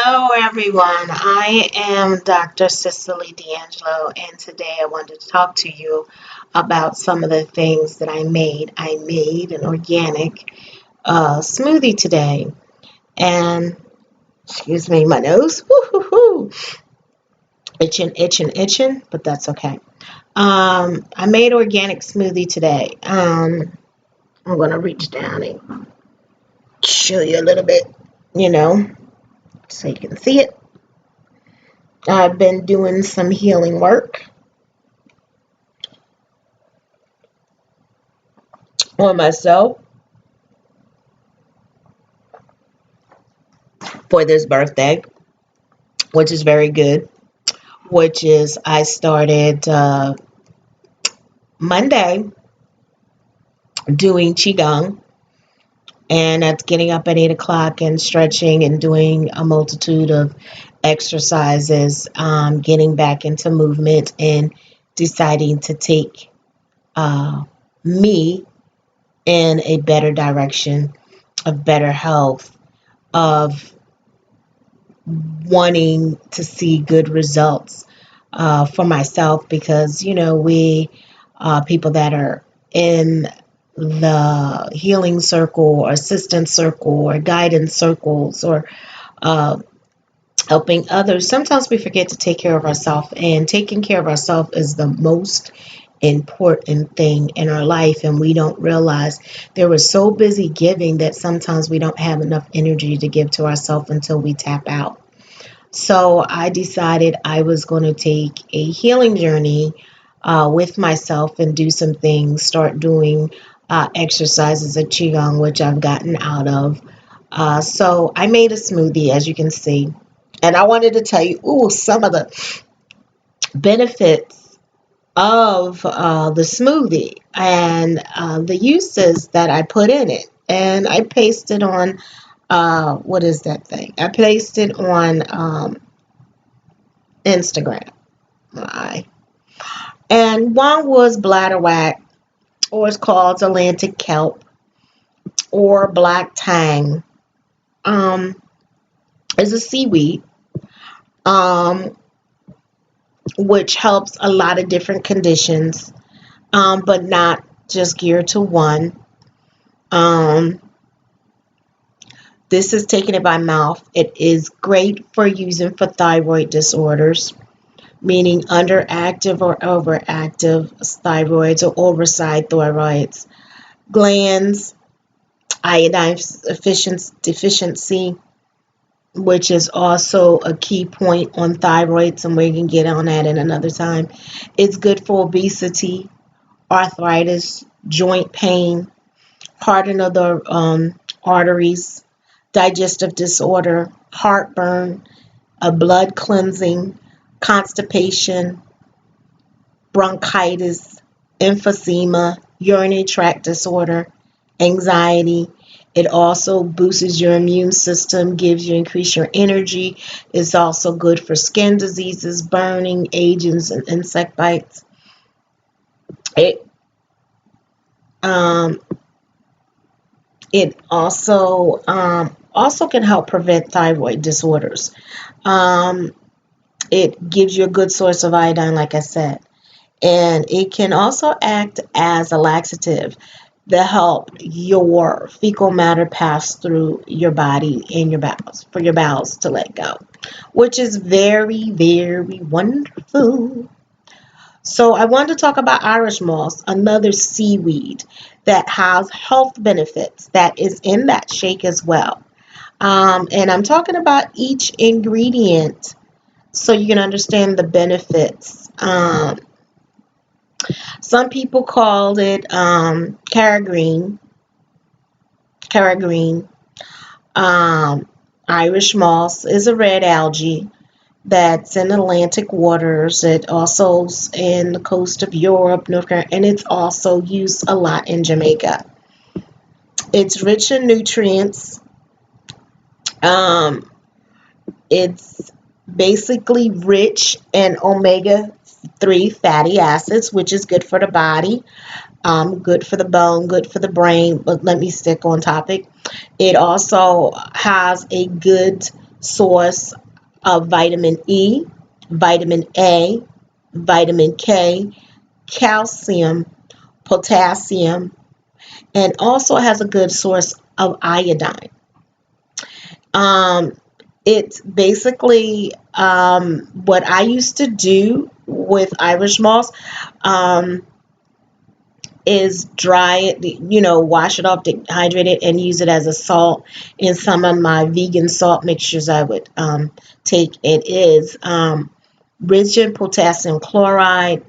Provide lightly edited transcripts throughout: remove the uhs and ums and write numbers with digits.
Hello, everyone. I am Dr. Cicely D'Angelo, and today I wanted to talk to you about some of the things that I made. I made an organic smoothie today, and excuse me, my nose, woo-hoo-hoo, itching, itching, itching, but that's okay. I made organic smoothie today. I'm going to reach down and show you a little bit, you know, so you can see it. I've been doing some healing work on myself for this birthday, which is very good. Which is, I started Monday doing Qigong, and that's getting up at 8 o'clock and stretching and doing a multitude of exercises, getting back into movement and deciding to take uh, me in a better direction of better health, of wanting to see good results for myself because, we people that are in the healing circle or assistance circle or guidance circles or uh, helping others, sometimes we forget to take care of ourselves. And taking care of ourselves is the most important thing in our life. And we don't realize that we're so busy giving that sometimes we don't have enough energy to give to ourselves until we tap out. So I decided I was going to take a healing journey with myself and do some things, start doing exercises of Qigong, which I've gotten out of. So I made a smoothie, as you can see. And I wanted to tell you, some of the benefits of the smoothie and the uses that I put in it. And I pasted on, what is that thing? I pasted on Instagram. Right. And one was bladderwack, or it's called Atlantic kelp, or black tang. Um, is a seaweed, um, which helps a lot of different conditions, but not just geared to one. Um, this is taking it by mouth. It is great for using for thyroid disorders, meaning underactive or overactive thyroids or oversized thyroids, glands, iodine deficiency, which is also a key point on thyroids, and we can get on that in another time. It's good for obesity, arthritis, joint pain, hardening of the arteries, digestive disorder, heartburn, a blood cleansing, constipation, bronchitis, emphysema, urinary tract disorder, anxiety. It also boosts your immune system, gives you increase your energy. It's also good for skin diseases, burning, agents, and insect bites. It um, it also can help prevent thyroid disorders. Um, it gives you a good source of iodine, like I said. And it can also act as a laxative to help your fecal matter pass through your body and your bowels, for your bowels to let go, which is very, very wonderful. So I wanted to talk about Irish moss, another seaweed that has health benefits that is in that shake as well. And I'm talking about each ingredient so you can understand the benefits. Some people called it carrot green. Um, Irish moss is a red algae that's in Atlantic waters. It also is in the coast of Europe, North Carolina, and it's also used a lot in Jamaica. It's rich in nutrients. Um, it's basically rich in omega 3 fatty acids, which is good for the body, good for the bone, good for the brain. But let me stick on topic. It also has a good source of vitamin E, vitamin A, vitamin K, calcium, potassium, and also has a good source of iodine. Um, it's basically what I used to do with Irish moss. Um, is dry it, wash it off, dehydrate it, and use it as a salt in some of my vegan salt mixtures I would take. It is rich in potassium chloride.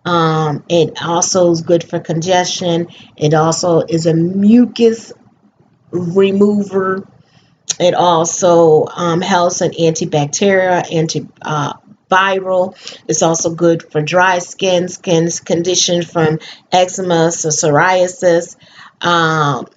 It also is good for congestion. It also is a mucus remover. It also helps in antibacterial, antiviral. It's also good for dry skin's condition from eczema to psoriasis. Um,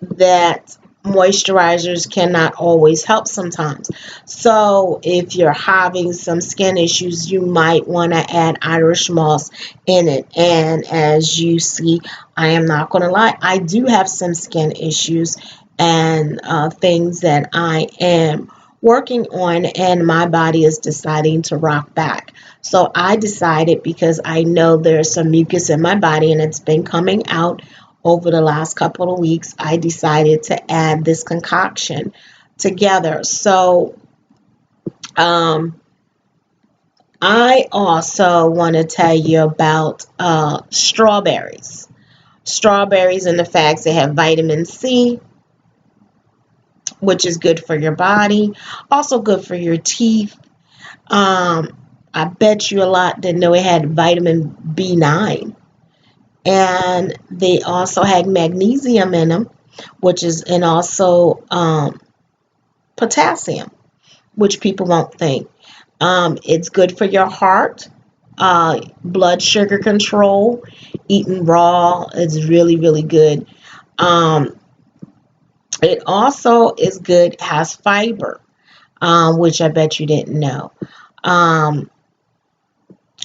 that moisturizers cannot always help sometimes. So if you're having some skin issues, you might want to add Irish moss in it. And as you see, I am not going to lie, I do have some skin issues and things that I am working on, and my body is deciding to rock back. So I decided, because I know there's some mucus in my body and it's been coming out over the last couple of weeks, I decided to add this concoction together. So um, I also want to tell you about strawberries. Strawberries and the fact they have vitamin C, which is good for your body, also good for your teeth. Um, I bet you a lot didn't know it had vitamin B9. And they also had magnesium in them, which is, and also potassium, which people won't think. It's good for your heart, blood sugar control. Eating raw is really, really good. Um, it also is good, has fiber, which I bet you didn't know. Um,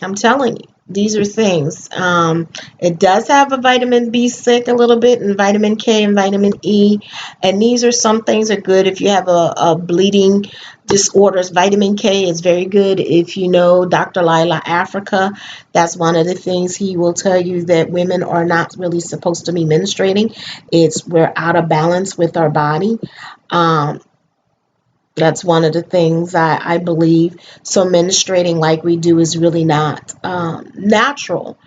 I'm telling you, these are things. It does have a vitamin B6 a little bit, and vitamin K and vitamin E. And these are some things that are good if you have a bleeding disorders. Vitamin K is very good. If you know Dr. Lila Africa, that's one of the things he will tell you, that women are not really supposed to be menstruating. It's we're out of balance with our body. Um, that's one of the things I believe. So menstruating like we do is really not natural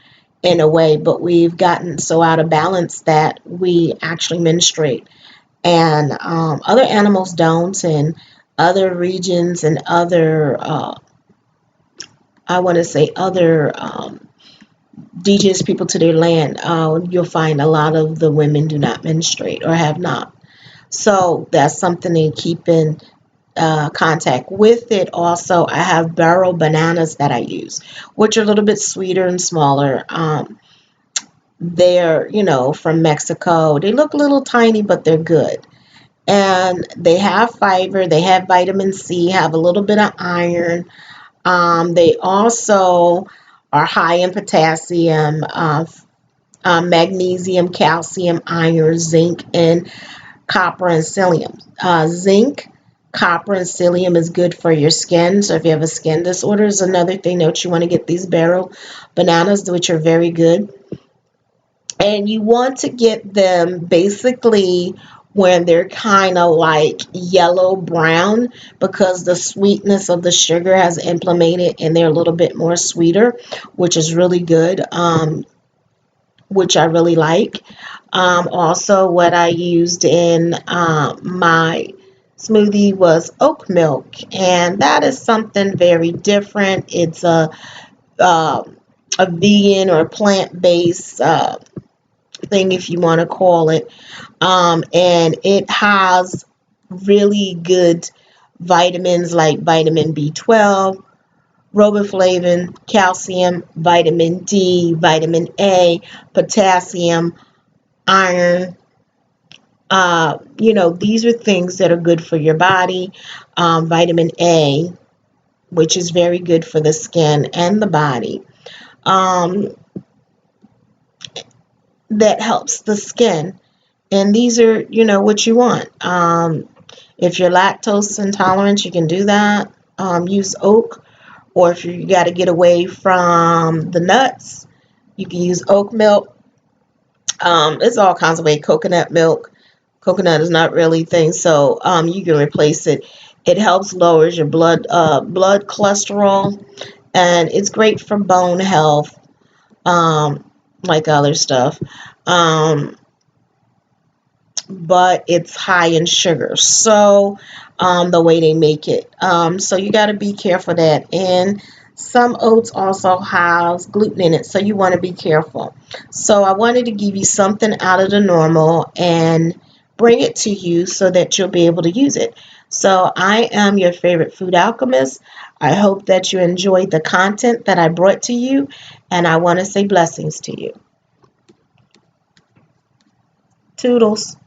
in a way, but we've gotten so out of balance that we actually menstruate. And other animals don't, and other regions and other, I want to say, other indigenous people to their land, you'll find a lot of the women do not menstruate or have not. So that's something to keep in contact with. It also, I have barrel bananas that I use, which are a little bit sweeter and smaller. They're, from Mexico. They look a little tiny, but they're good. And they have fiber, they have vitamin C, have a little bit of iron. They also are high in potassium, magnesium, calcium, iron, zinc, and copper and psyllium. Zinc, copper, and psyllium is good for your skin. So if you have a skin disorder, is another thing that you want to get these barrel bananas, which are very good. And you want to get them basically when they're kind of like yellow brown, because the sweetness of the sugar has implemented and they're a little bit more sweeter, which is really good, which I really like. Also, what I used in my smoothie was oat milk, and that is something very different. It's uh, a vegan or plant-based thing, if you want to call it. And it has really good vitamins like vitamin B12, riboflavin, calcium, vitamin D, vitamin A, potassium, iron. These are things that are good for your body. Vitamin A, which is very good for the skin and the body. Um, that helps the skin. And these are, what you want. If you're lactose intolerant, you can do that. Use oat, or if you got to get away from the nuts, you can use oat milk. There's all kinds of ways. Coconut milk. Coconut is not really a thing, so you can replace it. It helps lowers your blood cholesterol, and it's great for bone health, like other stuff. Um, but it's high in sugar. So the way they make it. So you got to be careful of that. And some oats also has gluten in it, so you want to be careful. So I wanted to give you something out of the normal and bring it to you so that you'll be able to use it. So I am your favorite food alchemist. I hope that you enjoyed the content that I brought to you, and I want to say blessings to you. Toodles.